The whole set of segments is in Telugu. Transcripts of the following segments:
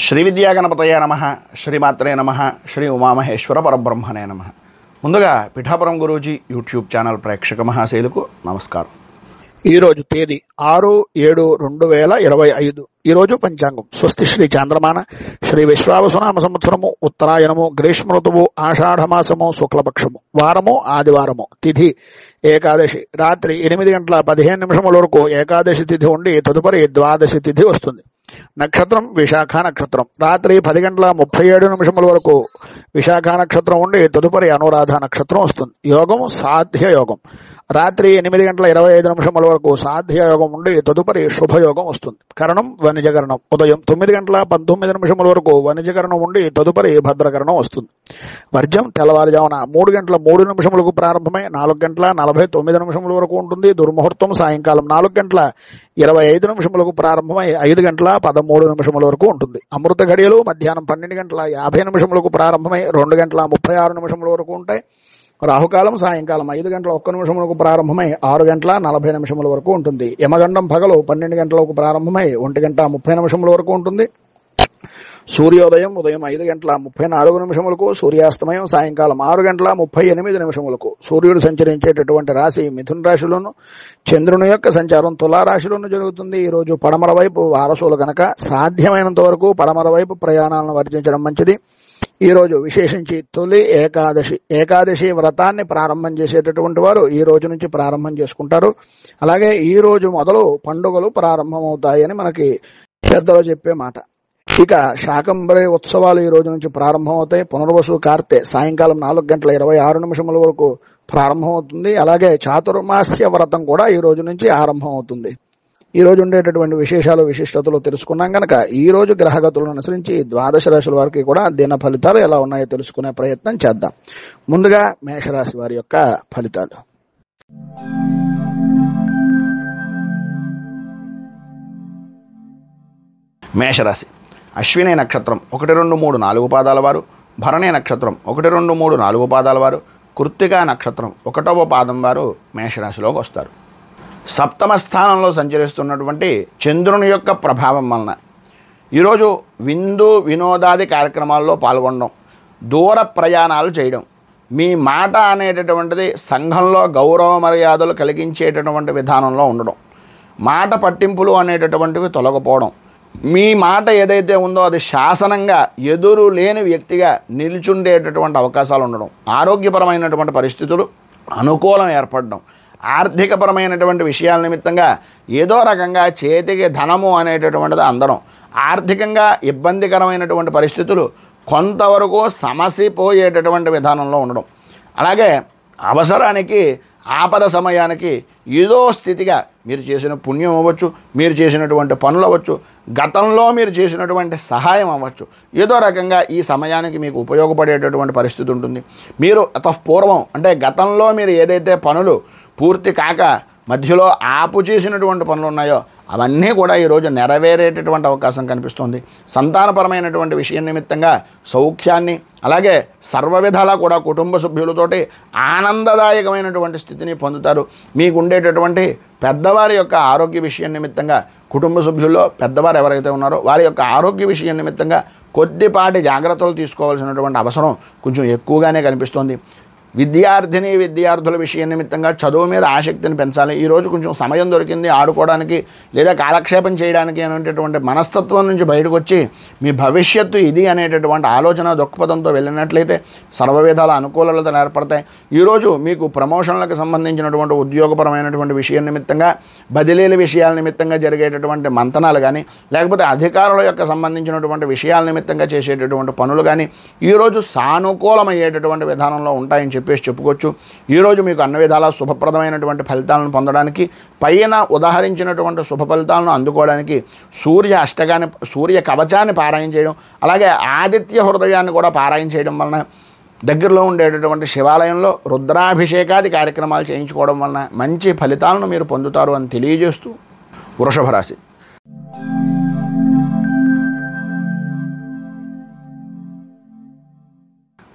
శ్రీ విద్యాగణపతయ నమః, శ్రీమాత్రే నమః, శ్రీ ఉమామహేశ్వర పరబ్రహ్మణే నమః. ముందుగా పిఠాపురం గురూజీ యూట్యూబ్ ఛానల్ ప్రేక్షక మహాశైలకు నమస్కారం. ఈరోజు తేదీ 6/7/2025. ఈరోజు పంచాంగం స్వస్తి శ్రీ చాంద్రమాన శ్రీ విశ్వావసునామ సంవత్సరము ఉత్తరాయణము గ్రీష్మ ఋతువు ఆషాఢమాసము శుక్లపక్షము వారము ఆదివారము తిథి ఏకాదశి రాత్రి 8:15 వరకు ఏకాదశి తిథి ఉండి తదుపరి ద్వాదశి తిథి వస్తుంది. నక్షత్రం విశాఖ నక్షత్రం రాత్రి 10:37 వరకు విశాఖ నక్షత్రం ఉండి తదుపరి అనురాధ నక్షత్రం వస్తుంది. యోగం సాధ్య యోగం రాత్రి 8:25 వరకు సాధ్య యోగం ఉండి తదుపరి శుభయోగం వస్తుంది. కరణం వనిజకరణం ఉదయం 9:19 వరకు వనిజకరణం ఉండి తదుపరి భద్రకరణం వస్తుంది. వర్జం తెల్లవారుజామున 3:03 ప్రారంభమై 4:49 వరకు ఉంటుంది. దుర్ముహూర్తం సాయంకాలం 4:25 ప్రారంభమై 5:13 వరకు ఉంటుంది. అమృత ఘడియలు మధ్యాహ్నం 12:50 ప్రారంభమై 2:36 వరకు ఉంటాయి. రాహుకాలం సాయంకాలం 5:01 ప్రారంభమై 6:40 వరకు ఉంటుంది. యమగండం పగలు 12 ప్రారంభమై 1:30 వరకు ఉంటుంది. సూర్యోదయం ఉదయం 5:34 సూర్యాస్తమయం సాయంకాలం 6:38 సూర్యుడు సంచరించేటటువంటి రాశి మిథున రాశిలోను, చంద్రుని యొక్క సంచారం తులారాశిలోను జరుగుతుంది. ఈరోజు పడమర వైపు వారసులు కనుక సాధ్యమైనంత వరకు పడమర వైపు ప్రయాణాలను వర్జించడం మంచిది. ఈరోజు విశేషించి తొలి ఏకాదశి వ్రతాన్ని ప్రారంభం చేసేటటువంటి వారు ఈ రోజు నుంచి ప్రారంభం చేసుకుంటారు. అలాగే ఈ రోజు మొదలు పండుగలు ప్రారంభమవుతాయని మనకి పెద్దలు చెప్పే మాట. ఇక శాకంబరి ఉత్సవాలు ఈ రోజు నుంచి ప్రారంభమవుతాయి. పునర్వసు కార్తె సాయంకాలం 4:26 వరకు ప్రారంభమవుతుంది. అలాగే చాతుర్మాస్య వ్రతం కూడా ఈ రోజు నుంచి ఆరంభం అవుతుంది. ఈ రోజు ఉండేటటువంటి విశేషాలు విశిష్టతలు తెలుసుకున్నాం కనుక ఈ రోజు గ్రహగతులను అనుసరించి ద్వాదశ రాశుల వారికి కూడా దిన ఫలితాలు ఎలా ఉన్నాయో తెలుసుకునే ప్రయత్నం చేద్దాం. ముందుగా మేషరాశి వారి యొక్క ఫలితాలు. మేషరాశి అశ్విని నక్షత్రం 1, 2, 3, 4 పాదాల వారు, భరణి నక్షత్రం 1, 2, 3, 4 పాదాల వారు, కృత్తికా నక్షత్రం 1వ పాదం వారు మేషరాశిలోకి వస్తారు. సప్తమ స్థానంలో సంచరిస్తున్నటువంటి చంద్రుని యొక్క ప్రభావం వలన ఈరోజు విందు వినోదాది కార్యక్రమాల్లో పాల్గొనడం, దూర ప్రయాణాలు చేయడం, మీ మాట అనేటటువంటిది సంఘంలో గౌరవ మర్యాదలు కలిగించేటటువంటి విధానంలో ఉండడం, మాట పట్టింపులు అనేటటువంటివి తొలగిపోవడం, మీ మాట ఏదైతే ఉందో అది శాసనంగా ఎదురు లేని వ్యక్తిగా నిల్చుండేటటువంటి అవకాశాలు ఉండడం, ఆరోగ్యపరమైనటువంటి పరిస్థితులు అనుకూలం ఏర్పడడం, ఆర్థికపరమైనటువంటి విషయాల నిమిత్తంగా ఏదో రకంగా చేతికి ధనము అనేటటువంటిది అందడం, ఆర్థికంగా ఇబ్బందికరమైనటువంటి పరిస్థితులు కొంతవరకు సమసిపోయేటటువంటి విధానంలో ఉండడం, అలాగే అవసరానికి ఆపద సమయానికి ఏదో స్థితిగా మీరు చేసిన పుణ్యం అవ్వచ్చు, మీరు చేసినటువంటి పనులు అవ్వచ్చు, గతంలో మీరు చేసినటువంటి సహాయం అవ్వచ్చు, ఏదో రకంగా ఈ సమయానికి మీకు ఉపయోగపడేటటువంటి పరిస్థితి ఉంటుంది. మీరు పూర్వం అంటే గతంలో మీరు ఏదైతే పనులు పూర్తి కాక మధ్యలో ఆపు చేసినటువంటి పనులు ఉన్నాయో అవన్నీ కూడా ఈరోజు నెరవేరేటటువంటి అవకాశం కనిపిస్తుంది. సంతానపరమైనటువంటి విషయం నిమిత్తంగా సౌఖ్యాన్ని, అలాగే సర్వ విధాలా కూడా కుటుంబ సభ్యులతోటి ఆనందదాయకమైనటువంటి స్థితిని పొందుతారు. మీకు ఉండేటటువంటి పెద్దవారి యొక్క ఆరోగ్య విషయం నిమిత్తంగా కుటుంబ సభ్యుల్లో పెద్దవారు ఎవరైతే ఉన్నారో వారి యొక్క ఆరోగ్య విషయం నిమిత్తంగా కొద్దిపాటి జాగ్రత్తలు తీసుకోవాల్సినటువంటి అవసరం కొంచెం ఎక్కువగానే కనిపిస్తోంది. విద్యార్థుల విషయం నిమిత్తంగా చదువు మీద ఆసక్తిని పెంచాలి. ఈరోజు కొంచెం సమయం దొరికింది ఆడుకోవడానికి లేదా కాలక్షేపం చేయడానికి అనేటటువంటి మనస్తత్వం నుంచి బయటకు వచ్చి మీ భవిష్యత్తు ఇది అనేటటువంటి ఆలోచన దృక్పథంతో వెళ్ళినట్లయితే సర్వవిధాల అనుకూలతలు ఏర్పడతాయి. ఈరోజు మీకు ప్రమోషన్లకు సంబంధించినటువంటి ఉద్యోగపరమైనటువంటి విషయం నిమిత్తంగా బదిలీల విషయాల నిమిత్తంగా జరిగేటటువంటి మంతనాలు కానీ లేకపోతే అధికారుల యొక్క సంబంధించినటువంటి విషయాల నిమిత్తంగా చేసేటటువంటి పనులు కానీ ఈరోజు సానుకూలమయ్యేటటువంటి విధానంలో ఉంటాయని చెప్పుకోవచ్చు. ఈరోజు మీకు అన్ని విధాలా శుభప్రదమైనటువంటి ఫలితాలను పొందడానికి, పైన ఉదాహరించినటువంటి శుభ ఫలితాలను అందుకోవడానికి సూర్య కవచాన్ని పారాయణ చేయడం, అలాగే ఆదిత్య హృదయాన్ని కూడా పారాయణ చేయడం వలన, దగ్గరలో ఉండేటటువంటి శివాలయంలో రుద్రాభిషేకాది కార్యక్రమాలు చేయించుకోవడం వలన మంచి ఫలితాలను మీరు పొందుతారు అని తెలియజేస్తూ వృషభ రాశి.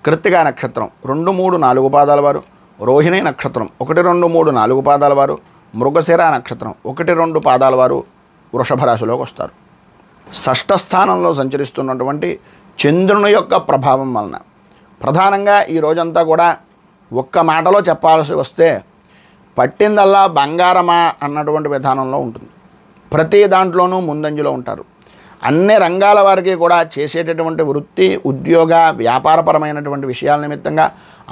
కృత్తికా నక్షత్రం 2, 3, 4 పాదాల వారు, రోహిణి నక్షత్రం 1, 2, 3, 4 పాదాల వారు, మృగశిర నక్షత్రం 1, 2 పాదాల వారు వృషభ రాశిలోకి వస్తారు. షష్ఠ స్థానంలో సంచరిస్తున్నటువంటి చంద్రుని యొక్క ప్రభావం వలన ప్రధానంగా ఈ రోజంతా కూడా ఒక్క మాటలో చెప్పాల్సి వస్తే పట్టిందల్లా బంగారమా అన్నటువంటి విధానంలో ఉంటుంది. ప్రతి దాంట్లోనూ ముందంజలో ఉంటారు. అన్ని రంగాల వారికి కూడా చేసేటటువంటి వృత్తి, ఉద్యోగ, వ్యాపారపరమైనటువంటి విషయాల నిమిత్తంగా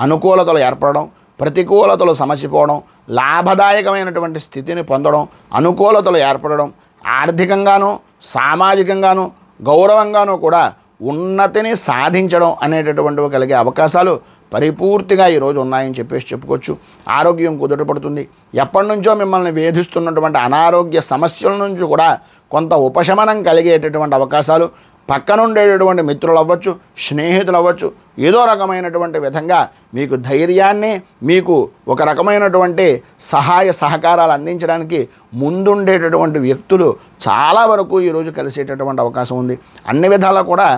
అనుకూలతలు ఏర్పడడం, ప్రతికూలతలు సమసిపోవడం, లాభదాయకమైనటువంటి స్థితిని పొందడం, అనుకూలతలు ఏర్పడడం, ఆర్థికంగాను సామాజికంగాను గౌరవంగాను కూడా ఉన్నతిని సాధించడం అనేటటువంటివి కలిగే అవకాశాలు పరిపూర్తిగా ఈరోజు ఉన్నాయని చెప్పుకోవచ్చు. ఆరోగ్యం కుదుటపడుతుంది. ఎప్పటి నుంచో మిమ్మల్ని వేధిస్తున్నటువంటి అనారోగ్య సమస్యల నుంచి కూడా కొంత ఉపశమనం కలిగేటటువంటి అవకాశాలు, పక్కనుండేటటువంటి మిత్రులు అవ్వచ్చు, స్నేహితులు అవ్వచ్చు, ఏదో రకమైనటువంటి విధంగా మీకు ధైర్యాన్ని, మీకు ఒక రకమైనటువంటి సహాయ సహకారాలు అందించడానికి ముందుండేటటువంటి వ్యక్తులు చాలా వరకు ఈరోజు కలిసేటటువంటి అవకాశం ఉంది. అన్ని విధాలా కూడా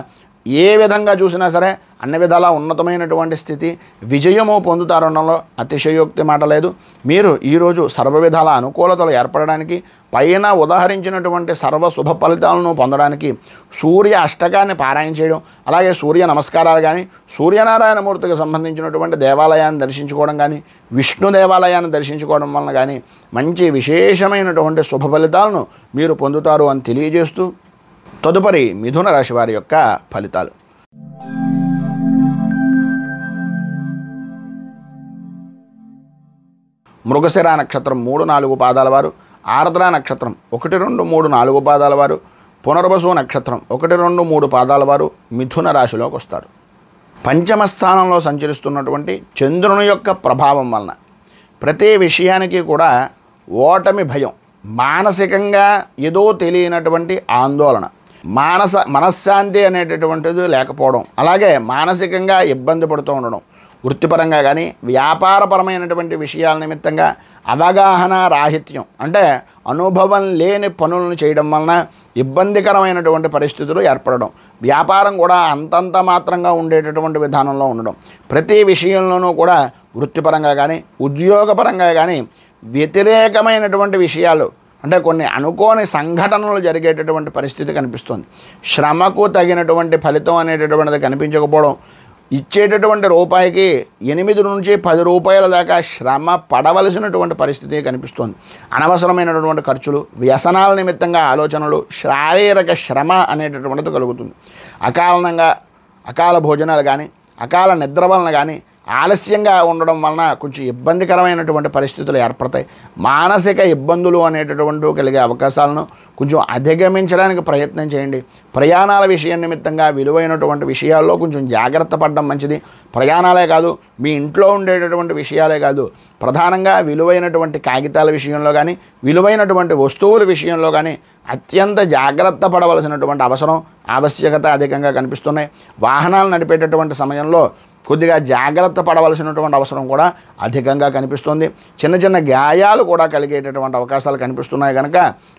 ఏ విధంగా చూసినా సరే అన్ని విధాలా ఉన్నతమైనటువంటి స్థితి, విజయము పొందుతారనడంలో అతిశయోక్తి మాట లేదు. మీరు ఈరోజు సర్వ విధాల అనుకూలతలు ఏర్పడడానికి, పైన ఉదాహరించినటువంటి సర్వ శుభ ఫలితాలను పొందడానికి సూర్య అష్టకాన్ని పారాయణ చేయడం, అలాగే సూర్య నమస్కారాలు కానీ, సూర్యనారాయణమూర్తికి సంబంధించినటువంటి దేవాలయాన్ని దర్శించుకోవడం కానీ, విష్ణు దేవాలయాన్ని దర్శించుకోవడం వలన కానీ మంచి విశేషమైనటువంటి శుభ ఫలితాలను మీరు పొందుతారు అని తెలియజేస్తూ తదుపరి మిథున రాశి వారి యొక్క ఫలితాలు. మృగశిర నక్షత్రం 3-4 పాదాల వారు, ఆర్ద్ర నక్షత్రం 1, 2, 3, 4 పాదాల వారు, పునర్వసు నక్షత్రం 1, 2, 3 పాదాల వారు మిథున రాశిలోకి వస్తారు. పంచమ స్థానంలో సంచరిస్తున్నటువంటి చంద్రుని యొక్క ప్రభావం వలన ప్రతి విషయానికి కూడా ఓటమి భయం, మానసికంగా ఏదో తెలియనటువంటి ఆందోళన, మనశ్శాంతి అనేటటువంటిది లేకపోవడం, అలాగే మానసికంగా ఇబ్బంది పడుతూ ఉండడం, వృత్తిపరంగా కానీ వ్యాపారపరమైనటువంటి విషయాల నిమిత్తంగా అవగాహన రాహిత్యం, అంటే అనుభవం లేని పనులను చేయడం వలన ఇబ్బందికరమైనటువంటి పరిస్థితులు ఏర్పడడం, వ్యాపారం కూడా అంతంత మాత్రంగా ఉండేటటువంటి విధానంలో ఉండడం, ప్రతి విషయంలోనూ కూడా వృత్తిపరంగా కానీ ఉద్యోగపరంగా కానీ వ్యతిరేకమైనటువంటి విషయాలు, అంటే కొన్ని అనుకోని సంఘటనలు జరిగేటటువంటి పరిస్థితి కనిపిస్తుంది. శ్రమకు తగినటువంటి ఫలితం అనేటటువంటిది కనిపించకపోవడం, ఇచ్చేటటువంటి రూపాయికి 8 నుంచి 10 రూపాయల దాకా శ్రమ పడవలసినటువంటి పరిస్థితి కనిపిస్తుంది. అనవసరమైనటువంటి ఖర్చులు, వ్యసనాల నిమిత్తంగా ఆలోచనలు, శారీరక శ్రమ అనేటటువంటిది కలుగుతుంది. అకాల భోజనాలు కానీ, అకాల నిద్ర వలన కానీ, ఆలస్యంగా ఉండడం వలన కొంచెం ఇబ్బందికరమైనటువంటి పరిస్థితులు ఏర్పడతాయి. మానసిక ఇబ్బందులు అనేటటువంటి కలిగే అవకాశాలను కొంచెం అధిగమించడానికి ప్రయత్నం చేయండి. ప్రయాణాల విషయం నిమిత్తంగా విలువైనటువంటి విషయాల్లో కొంచెం జాగ్రత్త పడడం మంచిది. ప్రయాణాలే కాదు, మీ ఇంట్లో ఉండేటటువంటి విషయాలే కాదు, ప్రధానంగా విలువైనటువంటి కాగితాల విషయంలో కానీ, విలువైనటువంటి వస్తువుల విషయంలో కానీ అత్యంత జాగ్రత్త పడవలసినటువంటి ఆవశ్యకత అధికంగా కనిపిస్తున్నాయి. వాహనాలు నడిపేటటువంటి సమయంలో కొద్దిగా జాగ్రత్త పడవలసినటువంటి అవసరం కూడా అధికంగా కనిపిస్తుంది. చిన్న చిన్న గాయాలు కూడా కలిగేటటువంటి అవకాశాలు కనిపిస్తున్నాయి కనుక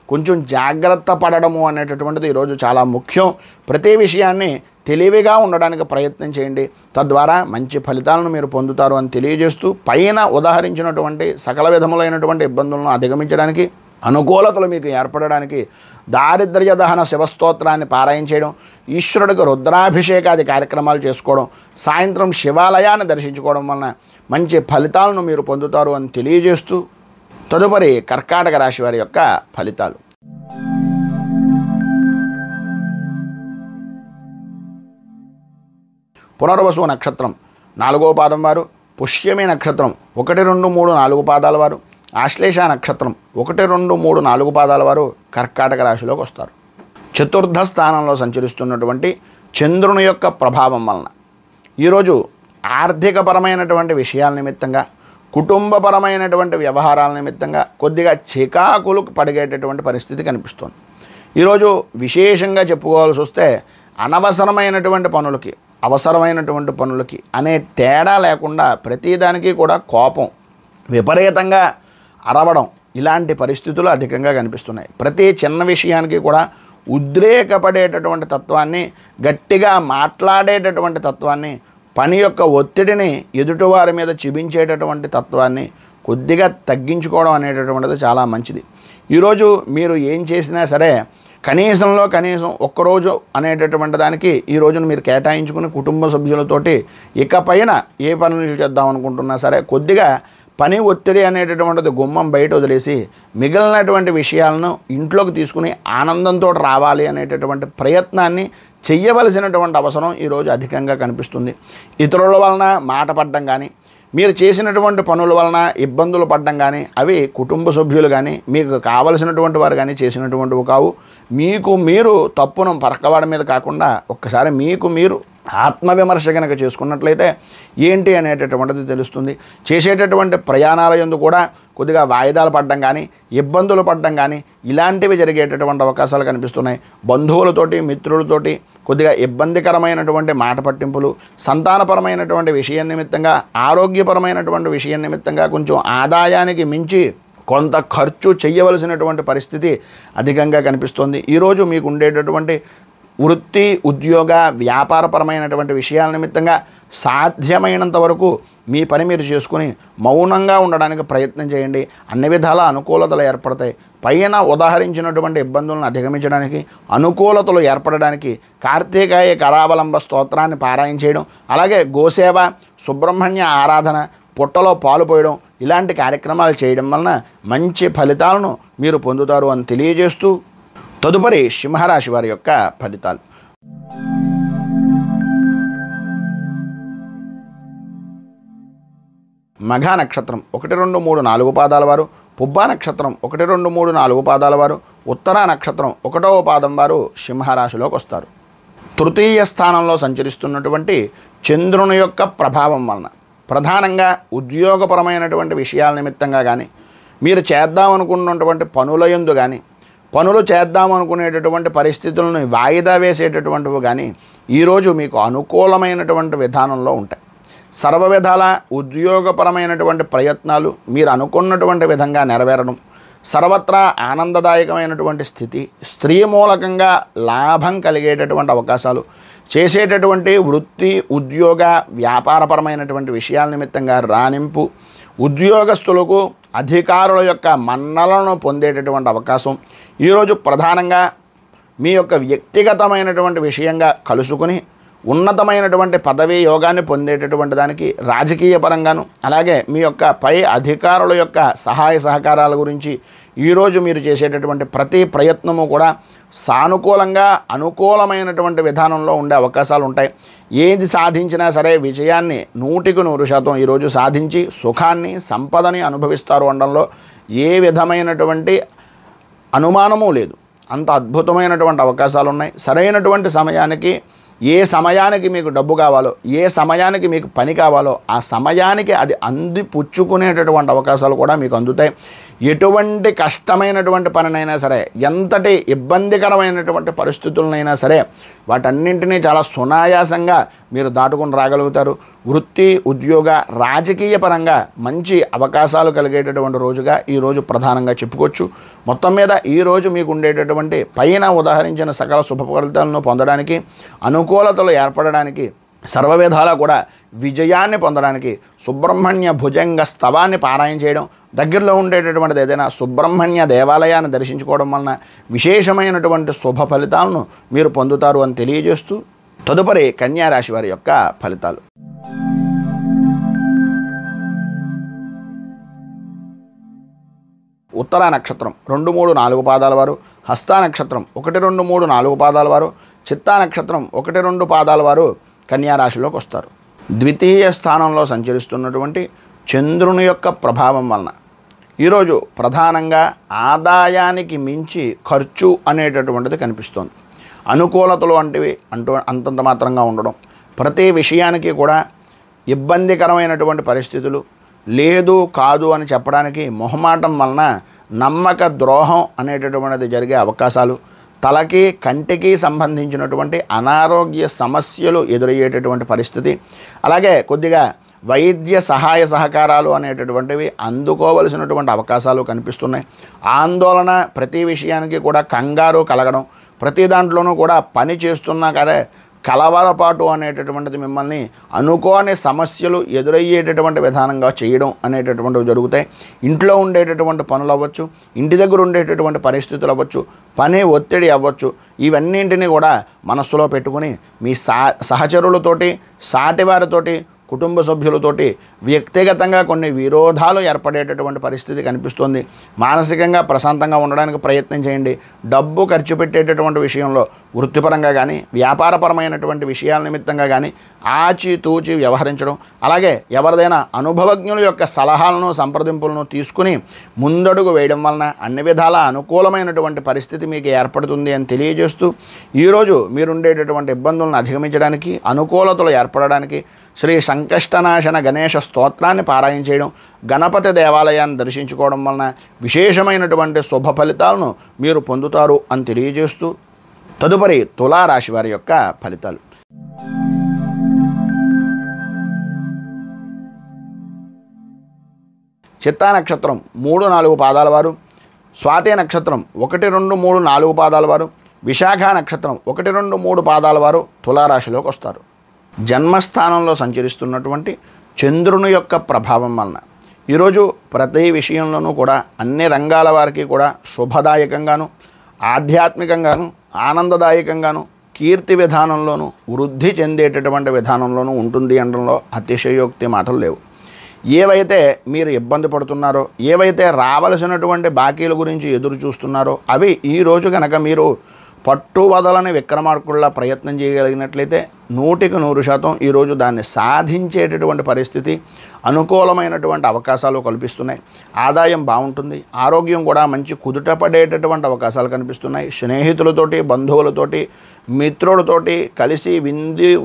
కొంచెం జాగ్రత్త పడడము అనేటటువంటిది ఈరోజు చాలా ముఖ్యం. ప్రతి విషయాన్ని తెలివిగా ఉండడానికి ప్రయత్నం చేయండి. తద్వారా మంచి ఫలితాలను మీరు పొందుతారు అని తెలియజేస్తూ పైన ఉదాహరించినటువంటి సకల విధములైనటువంటి ఇబ్బందులను అధిగమించడానికి, అనుకూలతలు మీకు ఏర్పడడానికి దారిద్ర్య దహన శివస్తోత్రాన్ని పారాయణ చేయడం, ఈశ్వరుడికి రుద్రాభిషేకాది కార్యక్రమాలు చేసుకోవడం, సాయంత్రం శివాలయాన్ని దర్శించుకోవడం వలన మంచి ఫలితాలను మీరు పొందుతారు అని తెలియజేస్తూ తదుపరి కర్కాటక రాశి వారి యొక్క ఫలితాలు. పునర్వసు నక్షత్రం 4వ పాదం వారు, పుష్యమి నక్షత్రం 1, 2, 3, 4 పాదాల వారు, ఆశ్లేష నక్షత్రం 1, 2, 3, 4 పాదాల వారు కర్కాటక రాశిలోకి వస్తారు. చతుర్థ స్థానంలో సంచరిస్తున్నటువంటి చంద్రుని యొక్క ప్రభావం వలన ఈరోజు ఆర్థికపరమైనటువంటి విషయాల నిమిత్తంగా, కుటుంబపరమైనటువంటి వ్యవహారాల నిమిత్తంగా కొద్దిగా చికాకులు పడిగేటటువంటి పరిస్థితి కనిపిస్తుంది. ఈరోజు విశేషంగా చెప్పుకోవాల్సి వస్తే అనవసరమైనటువంటి పనులకి, అవసరమైనటువంటి పనులకి అనే తేడా లేకుండా ప్రతిదానికి కూడా కోపం, విపరీతంగా అరవడం, ఇలాంటి పరిస్థితులు అధికంగా కనిపిస్తున్నాయి. ప్రతి చిన్న విషయానికి కూడా ఉద్రేకపడేటటువంటి తత్వాన్ని, గట్టిగా మాట్లాడేటటువంటి తత్వాన్ని, పని యొక్క ఒత్తిడిని ఎదుటివారి మీద చూపించేటటువంటి తత్వాన్ని కొద్దిగా తగ్గించుకోవడం అనేటటువంటిది చాలా మంచిది. ఈరోజు మీరు ఏం చేసినా సరే కనీసం ఒక్కరోజు అనేటటువంటి దానికి ఈ రోజును మీరు కేటాయించుకుని కుటుంబ సభ్యులతోటి ఇకపైన ఏ పనులు చేద్దాం అనుకుంటున్నా సరే కొద్దిగా పని ఒత్తిడి అనేటటువంటిది గుమ్మం బయట వదిలేసి మిగిలినటువంటి విషయాలను ఇంట్లోకి తీసుకుని ఆనందంతో రావాలి అనేటటువంటి ప్రయత్నాన్ని చెయ్యవలసినటువంటి అవసరం ఈరోజు అధికంగా కనిపిస్తుంది. ఇతరుల వలన మాట పడడం కానీ మీరు చేసినటువంటి పనుల వలన ఇబ్బందులు పడడం కానీ అవి కుటుంబ సభ్యులు కానీ మీకు కావలసినటువంటి వారు కానీ చేసినటువంటివి కావు. మీకు మీరు తప్పును పరకవాడి మీద కాకుండా ఒక్కసారి మీకు మీరు ఆత్మవిమర్శ కనుక చేసుకున్నట్లయితే ఏంటి అనేటటువంటిది తెలుస్తుంది. చేసేటటువంటి ప్రయాణాల యందు కూడా కొద్దిగా వాయిదాలు పడడం కానీ ఇబ్బందులు పడడం కానీ ఇలాంటివి జరిగేటటువంటి అవకాశాలు కనిపిస్తున్నాయి. బంధువులతోటి మిత్రులతోటి కొద్దిగా ఇబ్బందికరమైనటువంటి మాట పట్టింపులు, సంతానపరమైనటువంటి విషయం నిమిత్తంగా, ఆరోగ్యపరమైనటువంటి విషయం నిమిత్తంగా కొంచెం ఆదాయానికి మించి కొంత ఖర్చు చేయవలసినటువంటి పరిస్థితి అధికంగా కనిపిస్తుంది. ఈరోజు మీకు ఉండేటటువంటి వృత్తి ఉద్యోగ వ్యాపారపరమైనటువంటి విషయాల నిమిత్తంగా సాధ్యమైనంత వరకు మీ పని మీరు చేసుకుని మౌనంగా ఉండడానికి ప్రయత్నం చేయండి. అన్ని విధాల అనుకూలతలు ఏర్పడతాయి. పైన ఉదాహరించినటువంటి ఇబ్బందులను అధిగమించడానికి అనుకూలతలు ఏర్పడడానికి కార్తీకాయ కరావలంబ స్తోత్రాన్ని పారాయణ చేయడం, అలాగే గోసేవ, సుబ్రహ్మణ్య ఆరాధన, పుట్టలో పాలు పోయడం ఇలాంటి కార్యక్రమాలు చేయడం వలన మంచి ఫలితాలను మీరు పొందుతారు అని తెలియజేస్తూ తదుపరి సింహరాశి వారి యొక్క ఫలితాలు. మఘా నక్షత్రం 1, 2, 3, 4 పాదాల వారు, పుబ్బా నక్షత్రం 1, 2, 3, 4 పాదాల వారు, ఉత్తరా నక్షత్రం 1వ పాదం వారు సింహరాశిలోకి వస్తారు. తృతీయ స్థానంలో సంచరిస్తున్నటువంటి చంద్రుని యొక్క ప్రభావం వలన ప్రధానంగా ఉద్యోగపరమైనటువంటి విషయాల నిమిత్తంగా కానీ మీరు చేద్దామనుకున్నటువంటి పనుల యందు కానీ పనులు చేద్దామనుకునేటటువంటి పరిస్థితులను వాయిదా వేసేటటువంటివి కానీ ఈరోజు మీకు అనుకూలమైనటువంటి విధానంలో ఉంటాయి. సర్వ విధాల ఉద్యోగపరమైనటువంటి ప్రయత్నాలు మీరు అనుకున్నటువంటి విధంగా నెరవేరడం, సర్వత్రా ఆనందదాయకమైనటువంటి స్థితి, స్త్రీ మూలకంగా లాభం కలిగేటటువంటి అవకాశాలు, చేసేటటువంటి వృత్తి ఉద్యోగ వ్యాపారపరమైనటువంటి విషయాల నిమిత్తంగా రాణింపు, ఉద్యోగస్తులకు అధికారుల యొక్క మన్నలను పొందేటటువంటి అవకాశం ఈరోజు ప్రధానంగా మీ యొక్క వ్యక్తిగతమైనటువంటి విషయంగా కలుసుకుని ఉన్నతమైనటువంటి పదవీ యోగాన్ని పొందేటటువంటి దానికి రాజకీయ పరంగాను, అలాగే మీ యొక్క పై అధికారుల యొక్క సహాయ సహకారాల గురించి ఈరోజు మీరు చేసేటటువంటి ప్రతి ప్రయత్నము కూడా సానుకూలంగా అనుకూలమైనటువంటి విధానంలో ఉండే అవకాశాలు ఉంటాయి. ఏది సాధించినా సరే విజయాన్ని 100% ఈరోజు సాధించి సుఖాన్ని సంపదని అనుభవిస్తారు అనడంలో ఏ విధమైనటువంటి అనుమానము లేదు. అంత అద్భుతమైనటువంటి అవకాశాలు ఉన్నాయి. సరైనటువంటి సమయానికి ఏ సమయానికి మీకు డబ్బు కావాలో, ఏ సమయానికి మీకు పని కావాలో ఆ సమయానికి అది అందిపుచ్చుకునేటటువంటి అవకాశాలు కూడా మీకు అందుతాయి. ఎటువంటి కష్టమైనటువంటి పనినైనా సరే, ఎంతటి ఇబ్బందికరమైనటువంటి పరిస్థితులనైనా సరే వాటన్నింటినీ చాలా సునాయాసంగా మీరు దాటుకుని రాగలుగుతారు. వృత్తి ఉద్యోగ రాజకీయ పరంగా మంచి అవకాశాలు కలిగేటటువంటి రోజుగా ఈరోజు ప్రధానంగా చెప్పుకోవచ్చు. మొత్తం మీద ఈరోజు మీకు ఉండేటటువంటి పైన ఉదాహరించిన సకల శుభ ఫలితాలను పొందడానికి, అనుకూలతలు ఏర్పడడానికి, సర్వవిధాలా కూడా విజయాన్ని పొందడానికి సుబ్రహ్మణ్య భుజంగ స్తవాన్ని పారాయణ చేయడం, దగ్గరలో ఉండేటటువంటిది ఏదైనా సుబ్రహ్మణ్య దేవాలయాన్ని దర్శించుకోవడం వలన విశేషమైనటువంటి శుభ ఫలితాలను మీరు పొందుతారు అని తెలియజేస్తూ తదుపరి కన్యా రాశి వారి యొక్క ఫలితాలు. ఉత్తరా నక్షత్రం 2, 3, 4 పాదాల వారు, హస్తా నక్షత్రం 1, 2, 3, 4 పాదాల వారు, చిత్తా నక్షత్రం 1, 2 పాదాల వారు కన్యా రాశిలోకి వస్తారు. ద్వితీయ స్థానంలో సంచరిస్తున్నటువంటి చంద్రుని యొక్క ప్రభావం వలన ఈరోజు ప్రధానంగా ఆదాయానికి మించి ఖర్చు అనేటటువంటిది కనిపిస్తోంది. అనుకూలతలు అంతంత మాత్రంగా ఉండడం, ప్రతి విషయానికి కూడా ఇబ్బందికరమైనటువంటి పరిస్థితులు, లేదు కాదు అని చెప్పడానికి మొహమాటం వలన నమ్మక ద్రోహం అనేటటువంటిది జరిగే అవకాశాలు, తలకి కంటికి సంబంధించినటువంటి అనారోగ్య సమస్యలు ఎదురయ్యేటటువంటి పరిస్థితి, అలాగే కొద్దిగా వైద్య సహాయ సహకారాలు అనేటటువంటివి అందుకోవలసినటువంటి అవకాశాలు కనిపిస్తున్నాయి. ఆందోళన, ప్రతి విషయానికి కూడా కంగారు కలగడం, ప్రతి దాంట్లోనూ కూడా పని చేస్తున్నా కానీ కలవరపాటు అనేటటువంటిది మిమ్మల్ని అనుకోని సమస్యలు ఎదురయ్యేటటువంటి విధానంగా చేయడం అనేటటువంటివి జరుగుతాయి. ఇంట్లో ఉండేటటువంటి పనులు అవ్వచ్చు, ఇంటి దగ్గర ఉండేటటువంటి పరిస్థితులు అవ్వచ్చు, పని ఒత్తిడి అవ్వచ్చు, ఇవన్నింటినీ కూడా మనస్సులో పెట్టుకుని మీ సహచరులతోటి, సాటివారితోటి, కుటుంబ సభ్యులతోటి వ్యక్తిగతంగా కొన్ని విరోధాలు ఏర్పడేటటువంటి పరిస్థితి కనిపిస్తుంది. మానసికంగా ప్రశాంతంగా ఉండడానికి ప్రయత్నం చేయండి. డబ్బు ఖర్చు పెట్టేటటువంటి విషయంలో వృత్తిపరంగా కానీ వ్యాపారపరమైనటువంటి విషయాల నిమిత్తంగా కానీ ఆచితూచి వ్యవహరించడం, అలాగే ఎవరిదైనా అనుభవజ్ఞుల యొక్క సలహాలను సంప్రదింపులను తీసుకుని ముందడుగు వేయడం వలన అన్ని విధాల అనుకూలమైనటువంటి పరిస్థితి మీకు ఏర్పడుతుంది అని తెలియజేస్తూ, ఈరోజు మీరుండేటటువంటి ఇబ్బందులను అధిగమించడానికి, అనుకూలతలు ఏర్పడడానికి శ్రీ సంకష్టనాశన గణేష స్తోత్రాన్ని పారాయణ చేయడం, గణపతి దేవాలయాన్ని దర్శించుకోవడం వలన విశేషమైనటువంటి శుభ ఫలితాలను మీరు పొందుతారు అని తెలియజేస్తూ, తదుపరి తులారాశి వారి యొక్క ఫలితాలు. చిత్తా నక్షత్రం 3, 4 పాదాల వారు, స్వాతి నక్షత్రం 1, 2, 3, 4 పాదాల వారు, విశాఖ నక్షత్రం 1, 2, 3 పాదాల వారు తులారాశిలోకి వస్తారు. జన్మస్థానంలో సంచరిస్తున్నటువంటి చంద్రుని యొక్క ప్రభావం వలన ఈరోజు ప్రతి విషయంలోనూ కూడా అన్ని రంగాల వారికి కూడా శుభదాయకంగాను, ఆధ్యాత్మికంగాను, ఆనందదాయకంగాను, కీర్తి విధానంలోనూ వృద్ధి చెందేటటువంటి విధానంలోనూ ఉంటుంది అనడంలో అతిశయోక్తి మాటలు లేవు. ఏవైతే మీరు ఇబ్బంది పడుతున్నారో, ఏవైతే రావలసినటువంటి బాకీల గురించి ఎదురు చూస్తున్నారో అవి ఈరోజు కనుక మీరు పట్టు వదలని విక్రమార్కుల్లా ప్రయత్నం చేయగలిగినట్లయితే 100% ఈరోజు దాన్ని సాధించేటటువంటి పరిస్థితి, అనుకూలమైనటువంటి అవకాశాలు కల్పిస్తున్నాయి. ఆదాయం బాగుంటుంది, ఆరోగ్యం కూడా మంచి కుదుట పడేటటువంటి అవకాశాలు కనిపిస్తున్నాయి. స్నేహితులతోటి, బంధువులతోటి, మిత్రులతోటి కలిసి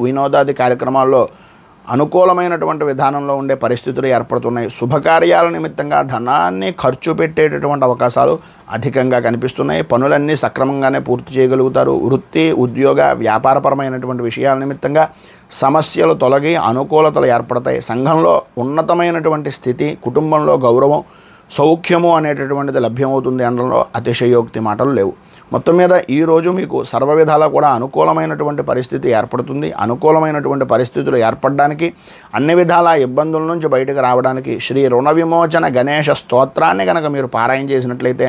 వినోదాది కార్యక్రమాల్లో అనుకూలమైనటువంటి విధానంలో ఉండే పరిస్థితులు ఏర్పడుతున్నాయి. శుభకార్యాల నిమిత్తంగా ధనాన్ని ఖర్చు పెట్టేటటువంటి అవకాశాలు అధికంగా కనిపిస్తున్నాయి. పనులన్నీ సక్రమంగానే పూర్తి చేయగలుగుతారు. వృత్తి, ఉద్యోగ, వ్యాపారపరమైనటువంటి విషయాల నిమిత్తంగా సమస్యలు తొలగి అనుకూలతలు ఏర్పడతాయి. సంఘంలో ఉన్నతమైనటువంటి స్థితి, కుటుంబంలో గౌరవం, సౌఖ్యము అనేటటువంటిది లభ్యమవుతుంది అనడంలో అతిశయోక్తి మాటలు లేవు. మొత్తం మీద ఈరోజు మీకు సర్వ విధాలా కూడా అనుకూలమైనటువంటి పరిస్థితి ఏర్పడుతుంది. అనుకూలమైనటువంటి పరిస్థితులు ఏర్పడడానికి, అన్ని విధాల ఇబ్బందుల నుంచి బయటకు రావడానికి శ్రీ రుణ విమోచన గణేష స్తోత్రాన్ని కనుక మీరు పారాయణ చేసినట్లయితే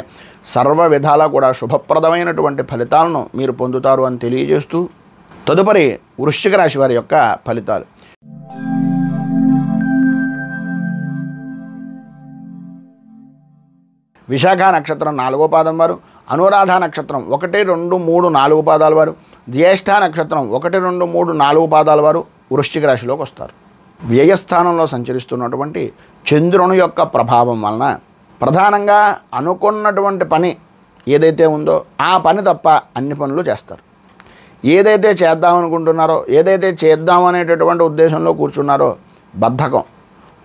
సర్వ విధాలా కూడా శుభప్రదమైనటువంటి ఫలితాలను మీరు పొందుతారు అని తెలియజేస్తూ, తదుపరి వృశ్చిక రాశి వారి యొక్క ఫలితాలు. విశాఖ నక్షత్రం 4వ పాదం వారు, అనురాధ నక్షత్రం 1, 2, 3, 4 పాదాల వారు, జ్యేష్ఠ నక్షత్రం 1, 2, 3, 4 పాదాల వారు వృశ్చిక రాశిలోకి వస్తారు. వ్యయస్థానంలో సంచరిస్తున్నటువంటి చంద్రుని యొక్క ప్రభావం వలన ప్రధానంగా అనుకున్నటువంటి పని ఏదైతే ఉందో ఆ పని తప్ప అన్ని పనులు చేస్తారు. ఏదైతే చేద్దామనుకుంటున్నారో, ఏదైతే చేద్దామనేటటువంటి ఉద్దేశంలో కూర్చున్నారో బద్ధకం,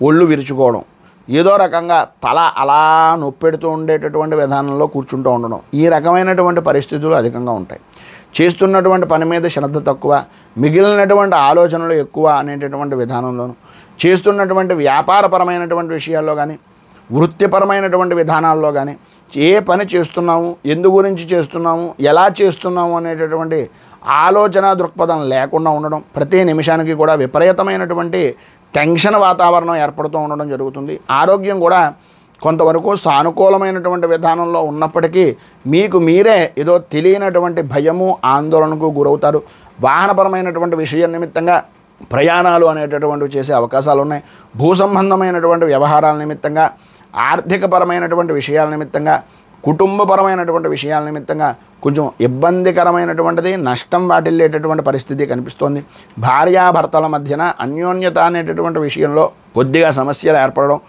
ఒళ్ళు విరుచుకోవడం, ఏదో రకంగా తల అలా నొప్పెడుతూ ఉండేటటువంటి విధానంలో కూర్చుంటూ ఉండడం, ఈ రకమైనటువంటి పరిస్థితులు అధికంగా ఉంటాయి. చేస్తున్నటువంటి పని మీద శ్రద్ధ తక్కువ, మిగిలినటువంటి ఆలోచనలు ఎక్కువ అనేటటువంటి విధానంలోను, చేస్తున్నటువంటి వ్యాపారపరమైనటువంటి విషయాల్లో కానీ, వృత్తిపరమైనటువంటి విధానాల్లో కానీ, ఏ పని చేస్తున్నాము, ఎందు గురించి చేస్తున్నాము, ఎలా చేస్తున్నాము అనేటటువంటి ఆలోచన దృక్పథం లేకుండా ఉండడం, ప్రతి నిమిషానికి కూడా విపరీతమైనటువంటి టెన్షన్ వాతావరణం ఏర్పడుతూ ఉండడం జరుగుతుంది. ఆరోగ్యం కూడా కొంతవరకు సానుకూలమైనటువంటి విధానంలో ఉన్నప్పటికీ మీకు మీరే ఏదో తెలియనటువంటి భయము, ఆందోళనకు గురవుతారు. వాహనపరమైనటువంటి విషయం నిమిత్తంగా ప్రయాణాలు అనేటటువంటివి చేసే అవకాశాలు ఉన్నాయి. భూ సంబంధమైనటువంటి వ్యవహారాల నిమిత్తంగా, ఆర్థికపరమైనటువంటి విషయాల నిమిత్తంగా, కుటుంబపరమైనటువంటి విషయాల నిమిత్తంగా కొంచెం ఇబ్బందికరమైనటువంటిది, నష్టం వాటిల్లేటటువంటి పరిస్థితి కనిపిస్తోంది. భార్యాభర్తల మధ్యన అన్యోన్యత అనేటటువంటి విషయంలో కొద్దిగా సమస్యలు ఏర్పడడం,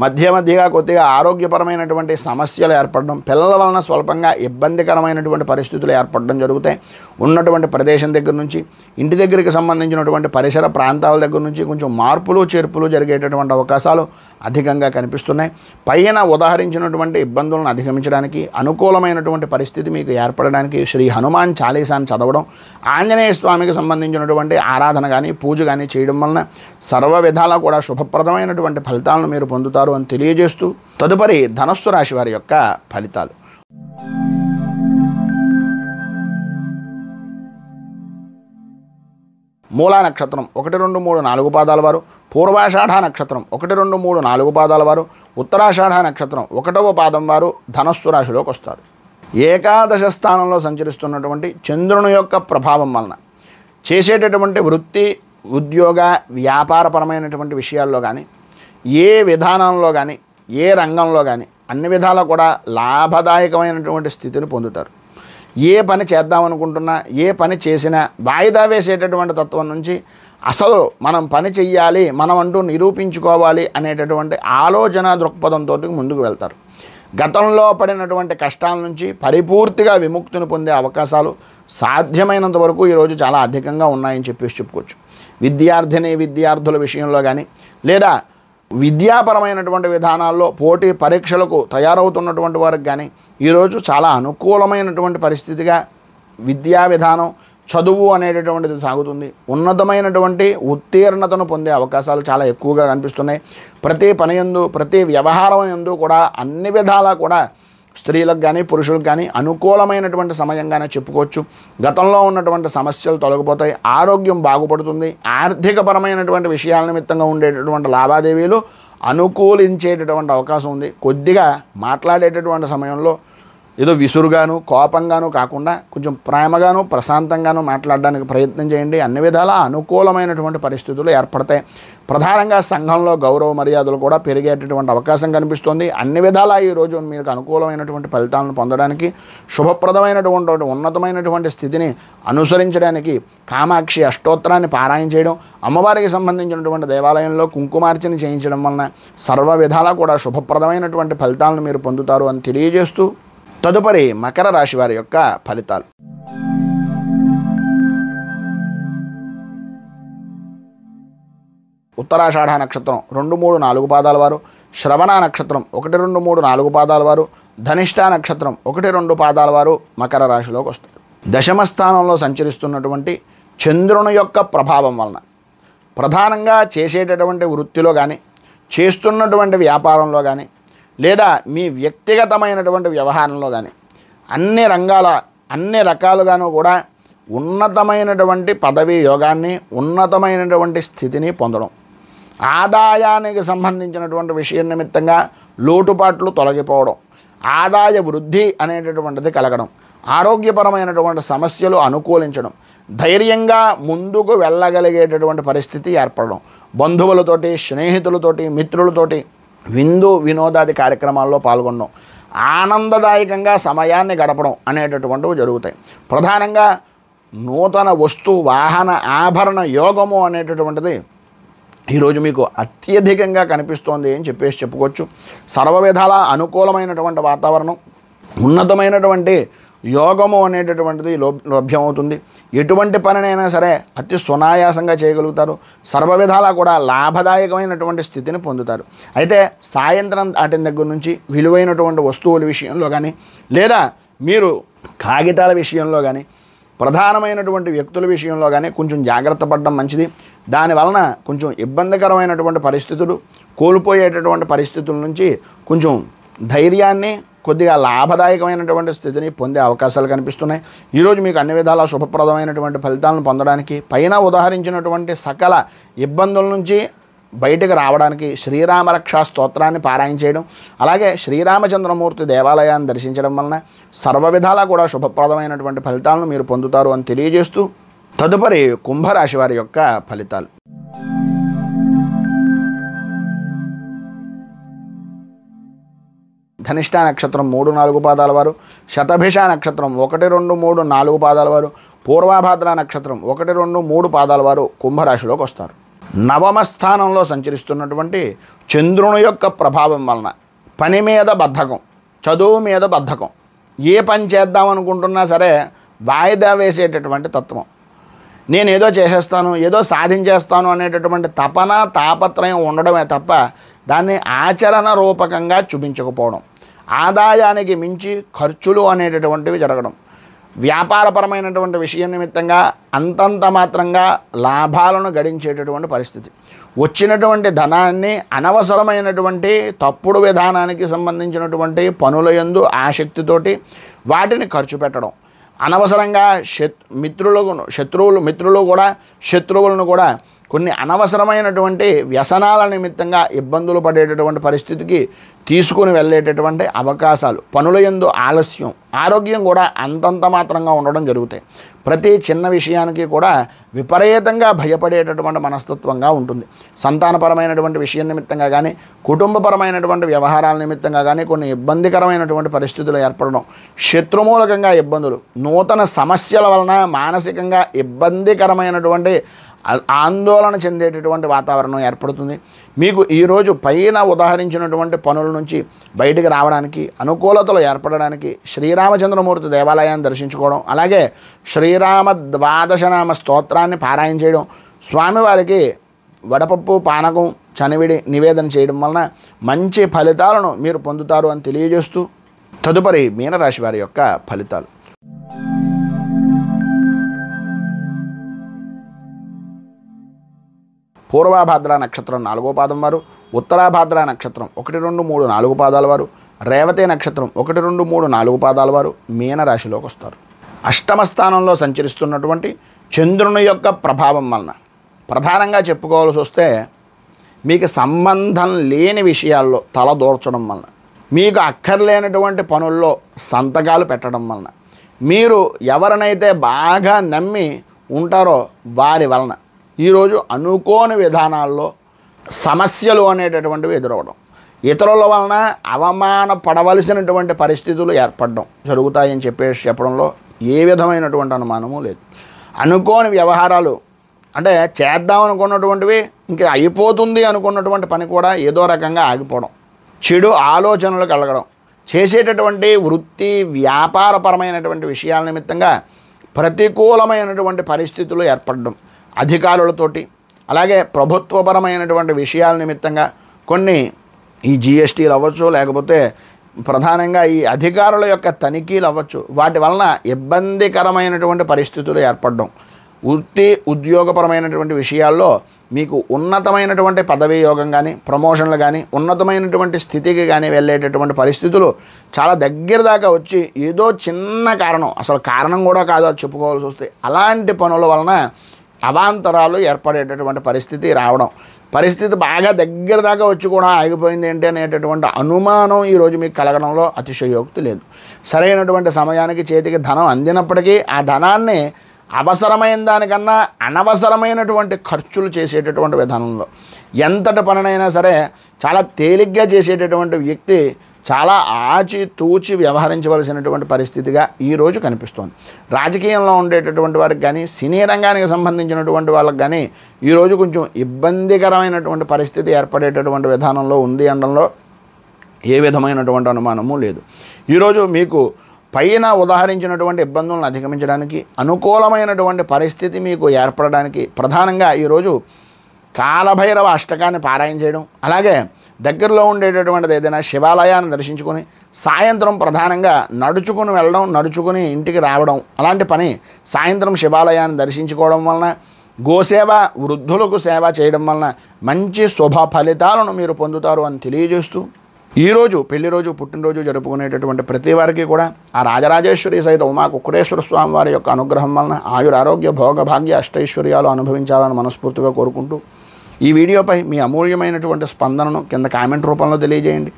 మధ్యగా కొద్దిగా ఆరోగ్యపరమైనటువంటి సమస్యలు ఏర్పడడం, పిల్లల వలన స్వల్పంగా ఇబ్బందికరమైనటువంటి పరిస్థితులు ఏర్పడడం జరుగుతాయి. ఉన్నటువంటి ప్రదేశం దగ్గర నుంచి, ఇంటి దగ్గరికి సంబంధించినటువంటి పరిసర ప్రాంతాల దగ్గర నుంచి కొంచెం మార్పులు చేర్పులు జరిగేటటువంటి అవకాశాలు అధికంగా కనిపిస్తున్నాయి. పైన ఉదాహరించినటువంటి ఇబ్బందులను అధిగమించడానికి, అనుకూలమైనటువంటి పరిస్థితి మీకు ఏర్పడడానికి శ్రీ హనుమాన్ చాలీసాన్ని చదవడం, ఆంజనేయ స్వామికి సంబంధించినటువంటి ఆరాధన కానీ, పూజ కానీ చేయడం వలన సర్వ విధాలా కూడా శుభప్రదమైనటువంటి ఫలితాలను మీరు పొందుతారు అని తెలియజేస్తూ, తదుపరి ధనస్సు రాశి వారి యొక్క ఫలితాలు. మూలా నక్షత్రం 1, 2, 3, 4 పాదాల వారు, పూర్వాషాఢ నక్షత్రం 1, 2, 3, 4 పాదాల వారు, ఉత్తరాషాఢ నక్షత్రం 1వ పాదం వారు ధనస్సు రాశిలోకి వస్తారు. ఏకాదశ స్థానంలో సంచరిస్తున్నటువంటి చంద్రుని యొక్క ప్రభావం వలన చేసేటటువంటి వృత్తి, ఉద్యోగ, వ్యాపారపరమైనటువంటి విషయాల్లో కానీ, ఏ విధానంలో కానీ, ఏ రంగంలో కానీ అన్ని విధాలా కూడా లాభదాయకమైనటువంటి స్థితిని పొందుతారు. ఏ పని చేద్దామనుకుంటున్నా, ఏ పని చేసినా వాయిదా వేసేటటువంటి తత్వం నుంచి అసలు మనం పని చెయ్యాలి, మనం అంటూ నిరూపించుకోవాలి అనేటటువంటి ఆలోచన దృక్పథంతో ముందుకు వెళ్తారు. గతంలో పడినటువంటి కష్టాల నుంచి పరిపూర్తిగా విముక్తిని పొందే అవకాశాలు సాధ్యమైనంత వరకు ఈరోజు చాలా అధికంగా ఉన్నాయని చెప్పుకోవచ్చు. విద్యార్థుల విషయంలో కానీ, లేదా విద్యాపరమైనటువంటి విధానాల్లో పోటీ పరీక్షలకు తయారవుతున్నటువంటి వారికి కానీ ఈరోజు చాలా అనుకూలమైనటువంటి పరిస్థితిగా విద్యా విధానం, చదువు అనేటటువంటిది సాగుతుంది. ఉన్నతమైనటువంటి ఉత్తీర్ణతను పొందే అవకాశాలు చాలా ఎక్కువగా కనిపిస్తున్నాయి. ప్రతి పని యందు, ప్రతి వ్యవహారం యందు కూడా అన్ని విధాలా కూడా స్త్రీలకు కానీ పురుషులకు కానీ అనుకూలమైనటువంటి సమయంగానే చెప్పుకోవచ్చు. గతంలో ఉన్నటువంటి సమస్యలు తొలగిపోతాయి, ఆరోగ్యం బాగుపడుతుంది, ఆర్థికపరమైనటువంటి విషయాల నిమిత్తంగా ఉండేటటువంటి లావాదేవీలు అనుకూలించేటటువంటి అవకాశం ఉంది. కొద్దిగా మాట్లాడేటటువంటి సమయంలో ఏదో విసురుగాను, కోపంగాను కాకుండా కొంచెం ప్రేమగాను, ప్రశాంతంగాను మాట్లాడడానికి ప్రయత్నం చేయండి. అన్ని విధాలా అనుకూలమైనటువంటి పరిస్థితులు ఏర్పడతాయి. ప్రధానంగా సంఘంలో గౌరవ మర్యాదలు కూడా పెరిగేటటువంటి అవకాశం కనిపిస్తుంది. అన్ని విధాలా ఈరోజు మీకు అనుకూలమైనటువంటి ఫలితాలను పొందడానికి, శుభప్రదమైనటువంటి ఉన్నతమైనటువంటి స్థితిని అనుసరించడానికి కామాక్షి అష్టోత్తరాన్ని పారాయణ చేయడం, అమ్మవారికి సంబంధించినటువంటి దేవాలయంలో కుంకుమార్చన చేయించడం వలన సర్వ విధాలా కూడా శుభప్రదమైనటువంటి ఫలితాలను మీరు పొందుతారు అని తెలియజేస్తూ తదుపరి మకర రాశి వారి యొక్క ఫలితాలు. ఉత్తరాషాఢ నక్షత్రం 2, 3, 4 పాదాల వారు, శ్రవణ నక్షత్రం 1, 2, 3, 4 పాదాల వారు, ధనిష్ట నక్షత్రం 1, 2 పాదాల వారు మకర రాశిలోకి వస్తారు. దశమ స్థానంలో సంచరిస్తున్నటువంటి చంద్రుని యొక్క ప్రభావం వలన ప్రధానంగా చేసేటటువంటి వృత్తిలో కానీ, చేస్తున్నటువంటి వ్యాపారంలో కానీ, లేదా మీ వ్యక్తిగతమైనటువంటి వ్యవహారంలో కానీ అన్ని రకాలుగాను కూడా ఉన్నతమైనటువంటి పదవీ యోగాన్ని, ఉన్నతమైనటువంటి స్థితిని పొందడం, ఆదాయానికి సంబంధించినటువంటి విషయం నిమిత్తంగా లోటుపాట్లు తొలగిపోవడం, ఆదాయ వృద్ధి అనేటటువంటిది కలగడం, ఆరోగ్యపరమైనటువంటి సమస్యలు అనుకూలించడం, ధైర్యంగా ముందుకు వెళ్ళగలిగేటటువంటి పరిస్థితి ఏర్పడడం, బంధువులతోటి, స్నేహితులతోటి, మిత్రులతోటి విందు వినోదాది కార్యక్రమాల్లో పాల్గొనడం, ఆనందదాయకంగా సమయాన్ని గడపడం అనేటటువంటివి జరుగుతాయి. ప్రధానంగా నూతన వస్తు వాహన ఆభరణ యోగము అనేటటువంటిది ఈరోజు మీకు అత్యధికంగా కనిపిస్తోంది అని చెప్పుకోవచ్చు. సర్వ విధాలా అనుకూలమైనటువంటి వాతావరణం, ఉన్నతమైనటువంటి యోగము అనేటటువంటిది లభ్యమవుతుంది. ఎటువంటి పనినైనా సరే అతి సునాయాసంగా చేయగలుగుతారు. సర్వ విధాలా కూడా లాభదాయకమైనటువంటి స్థితిని పొందుతారు. అయితే సాయంత్రం దాటిన దగ్గర నుంచి విలువైనటువంటి వస్తువుల విషయంలో కానీ, లేదా మీరు కాగితాల విషయంలో కానీ, ప్రధానమైనటువంటి వ్యక్తుల విషయంలో కానీ కొంచెం జాగ్రత్త పడడం మంచిది. దానివలన కొంచెం ఇబ్బందికరమైనటువంటి పరిస్థితులు, కోల్పోయేటటువంటి పరిస్థితుల నుంచి కొంచెం ధైర్యాన్ని, కొద్దిగా లాభదాయకమైనటువంటి స్థితిని పొందే అవకాశాలు కనిపిస్తున్నాయి. ఈరోజు మీకు అన్ని విధాలా శుభప్రదమైనటువంటి ఫలితాలను పొందడానికి, పైన ఉదాహరించినటువంటి సకల ఇబ్బందుల నుంచి బయటకు రావడానికి శ్రీరామ రక్షా స్తోత్రాన్ని పారాయణ చేయడం, అలాగే శ్రీరామచంద్రమూర్తి దేవాలయాన్ని దర్శించడం వలన సర్వ విధాలా కూడా శుభప్రదమైనటువంటి ఫలితాలను మీరు పొందుతారు అని తెలియజేస్తూ తదుపరి కుంభరాశి వారి యొక్క ఫలితాలు. ధనిష్ట నక్షత్రం 3, 4 పాదాల వారు, శతభిష నక్షత్రం 1, 2, 3, 4 పాదాల వారు, పూర్వభాద్ర నక్షత్రం 1, 2, 3 పాదాల వారు కుంభరాశిలోకి వస్తారు. నవమ స్థానంలో సంచరిస్తున్నటువంటి చంద్రుని యొక్క ప్రభావం వలన పని మీద బద్ధకం, చదువు మీద బద్ధకం, ఏ పని చేద్దామనుకుంటున్నా సరే వాయిదా వేసేటటువంటి తత్వం, నేనేదో చేసేస్తాను, ఏదో సాధించేస్తాను అనేటటువంటి తపన, తాపత్రయం ఉండడమే తప్ప దాన్ని ఆచరణ రూపకంగా చూపించకపోవడం, ఆదాయానికి మించి ఖర్చులు అనేటటువంటివి జరగడం, వ్యాపారపరమైనటువంటి విషయం నిమిత్తంగా అంతంత మాత్రంగా లాభాలను గడించేటటువంటి పరిస్థితి, వచ్చినటువంటి ధనాన్ని అనవసరమైనటువంటి తప్పుడు విధానానికి సంబంధించినటువంటి పనుల యందు ఆసక్తితోటి వాటిని ఖర్చు పెట్టడం, అనవసరంగా శత్రువులను కూడా కొన్ని అనవసరమైనటువంటి వ్యసనాల నిమిత్తంగా ఇబ్బందులు పడేటటువంటి పరిస్థితికి తీసుకుని వెళ్ళేటటువంటి అవకాశాలు, పనుల యందు ఆలస్యం, ఆరోగ్యం కూడా అంతంత మాత్రంగా ఉండడం జరుగుతాయి. ప్రతి చిన్న విషయానికి కూడా విపరీతంగా భయపడేటటువంటి మనస్తత్వంగా ఉంటుంది. సంతానపరమైనటువంటి విషయం నిమిత్తంగా కానీ, కుటుంబపరమైనటువంటి వ్యవహారాల నిమిత్తంగా కానీ కొన్ని ఇబ్బందికరమైనటువంటి పరిస్థితులు ఏర్పడడం, శత్రుమూలకంగా ఇబ్బందులు, నూతన సమస్యల వలన మానసికంగా ఇబ్బందికరమైనటువంటి ఆందోళన చెందేటటువంటి వాతావరణం ఏర్పడుతుంది. మీకు ఈరోజు పైన ఉదాహరించినటువంటి పనుల నుంచి బయటికి రావడానికి, అనుకూలతలు ఏర్పడడానికి శ్రీరామచంద్రమూర్తి దేవాలయాన్ని దర్శించుకోవడం, అలాగే శ్రీరామ ద్వాదశనామ స్తోత్రాన్ని పారాయణ చేయడం, స్వామివారికి వడపప్పు పానకం చనివిడి నివేదన చేయడం వలన మంచి ఫలితాలను మీరు పొందుతారు అని తెలియజేస్తూ తదుపరి మీనరాశి వారి యొక్క ఫలితాలు. పూర్వభాద్ర నక్షత్రం 4వ పాదం వారు, ఉత్తరాభాద్ర నక్షత్రం 1, 2, 3, 4 పాదాల వారు, రేవతి నక్షత్రం 1, 2, 3, 4 పాదాల వారు మీనరాశిలోకి వస్తారు. అష్టమ స్థానంలో సంచరిస్తున్నటువంటి చంద్రుని యొక్క ప్రభావం వలన ప్రధానంగా చెప్పుకోవాల్సి వస్తే మీకు సంబంధం లేని విషయాల్లో తలదూర్చడం వలన, మీకు అక్కర్లేనటువంటి పనుల్లో సంతకాలు పెట్టడం వలన, మీరు ఎవరినైతే బాగా నమ్మి ఉంటారో వారి వలన ఈరోజు అనుకోని విధానాల్లో సమస్యలు అనేటటువంటివి ఎదురవడం, ఇతరుల వలన అవమానపడవలసినటువంటి పరిస్థితులు ఏర్పడడం జరుగుతాయని చెప్పడంలో ఏ విధమైనటువంటి అనుమానము లేదు. అనుకోని వ్యవహారాలు అంటే చేద్దామనుకున్నటువంటివి ఇంకా అయిపోతుంది అనుకున్నటువంటి పని కూడా ఏదో రకంగా ఆగిపోవడం, చెడు ఆలోచనలు కలగడం, చేసేటటువంటి వృత్తి వ్యాపారపరమైనటువంటి విషయాల నిమిత్తంగా ప్రతికూలమైనటువంటి పరిస్థితులు ఏర్పడడం, అధికారులతోటి అలాగే ప్రభుత్వపరమైనటువంటి విషయాల నిమిత్తంగా కొన్ని ఈ జిఎస్టీలు అవ్వచ్చు, లేకపోతే ప్రధానంగా ఈ అధికారుల యొక్క తనిఖీలు అవ్వచ్చు, వాటి వలన ఇబ్బందికరమైనటువంటి పరిస్థితులు ఏర్పడడం, వృత్తి ఉద్యోగపరమైనటువంటి విషయాల్లో మీకు ఉన్నతమైనటువంటి పదవీ యోగం కానీ, ప్రమోషన్లు కానీ, ఉన్నతమైనటువంటి స్థితికి కానీ వెళ్ళేటటువంటి పరిస్థితులు చాలా దగ్గర దాకా వచ్చి ఏదో చిన్న కారణం, అసలు కారణం కూడా కాదు అది చెప్పుకోవాల్సి వస్తే, అలాంటి పనుల వలన అవాంతరాలు ఏర్పడేటటువంటి పరిస్థితి రావడం, పరిస్థితి బాగా దగ్గర దాకా వచ్చి కూడా ఆగిపోయింది ఏంటి అనేటటువంటి అనుమానం ఈరోజు మీకు కలగడంలో అతిశయోక్తి లేదు. సరైనటువంటి సమయానికి చేతికి ధనం అందినప్పటికీ ఆ ధనాన్ని అవసరమైన దానికన్నా అనవసరమైనటువంటి ఖర్చులు చేసేటటువంటి విధానంలో, ఎంతటి పనినైనా సరే చాలా తేలిగ్గా చేసేటటువంటి వ్యక్తి చాలా ఆచితూచి వ్యవహరించవలసినటువంటి పరిస్థితిగా ఈరోజు కనిపిస్తోంది. రాజకీయంలో ఉండేటటువంటి వారికి కానీ, సినీ రంగానికి సంబంధించినటువంటి వాళ్ళకి కానీ ఈరోజు కొంచెం ఇబ్బందికరమైనటువంటి పరిస్థితి ఏర్పడేటటువంటి విధానంలో ఉంది అనడంలో ఏ విధమైనటువంటి అనుమానము లేదు. ఈరోజు మీకు పైన ఉదాహరించినటువంటి ఇబ్బందులను అధిగమించడానికి, అనుకూలమైనటువంటి పరిస్థితి మీకు ఏర్పడడానికి ప్రధానంగా ఈరోజు కాలభైరవ అష్టకాన్ని పారాయణ చేయడం, అలాగే దగ్గరలో ఉండేటటువంటిది ఏదైనా శివాలయాన్ని దర్శించుకొని సాయంత్రం ప్రధానంగా నడుచుకుని వెళ్ళడం, నడుచుకుని ఇంటికి రావడం, అలాంటి పని సాయంత్రం శివాలయాన్ని దర్శించుకోవడం వలన, గోసేవ వృద్ధులకు సేవ చేయడం వలన మంచి శుభ ఫలితాలను మీరు పొందుతారు అని తెలియజేస్తూ ఈరోజు పెళ్లి రోజు, పుట్టినరోజు జరుపుకునేటటువంటి ప్రతి వారికి కూడా ఆ రాజరాజేశ్వరి సహిత ఉమా కుక్కుటేశ్వర స్వామి వారి యొక్క అనుగ్రహం వలన ఆయురారోగ్య భోగ భాగ్య అష్టైశ్వర్యాలు అనుభవించాలని మనస్ఫూర్తిగా కోరుకుంటూ ఈ వీడియోపై మీ అమూల్యమైనటువంటి స్పందనను కింద కామెంట్ రూపంలో తెలియజేయండి.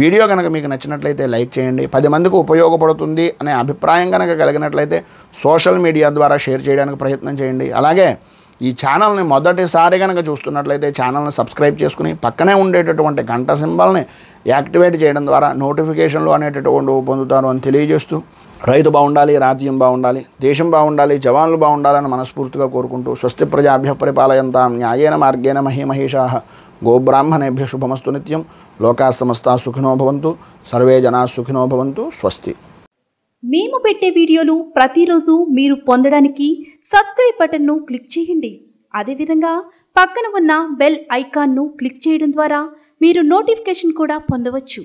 వీడియో కనుక మీకు నచ్చినట్లయితే లైక్ చేయండి. 10 మందికి ఉపయోగపడుతుంది అనే అభిప్రాయం కనుక కలిగినట్లయితే సోషల్ మీడియా ద్వారా షేర్ చేయడానికి ప్రయత్నం చేయండి. అలాగే ఈ ఛానల్ని మొదటిసారి కనుక చూస్తున్నట్లయితే ఛానల్ని సబ్స్క్రైబ్ చేసుకుని పక్కనే ఉండేటటువంటి గంట సింబల్ని యాక్టివేట్ చేయడం ద్వారా నోటిఫికేషన్లు అనేటటువంటి పొందుతారు అని తెలియజేస్తూ రైతు బాగుండాలి, రాజ్యం బాగుండాలి, దేశం బాగుండాలి, జవాన్లు బాగుండాలని మనస్ఫూర్తిగా కోరుకుంటూ స్వస్తి ప్రజాభ్య పరిపాలయంతాం న్యాయేన మార్గేణ మహీమహేషాః గోబ్రాహ్మణేభ్య శుభమస్తు నిత్యం. లోకా సమస్తా సుఖినో భవంతు, సర్వే జనా సుఖినో భవంతు. స్వస్తి. మేము పెట్టే వీడియోలు ప్రతిరోజు మీరు పొందడానికి సబ్స్క్రైబ్ బటన్ను క్లిక్ చేయండి. అదేవిధంగా పక్కన ఉన్న బెల్ ఐకాన్ను క్లిక్ చేయడం ద్వారా మీరు నోటిఫికేషన్ కూడా పొందవచ్చు.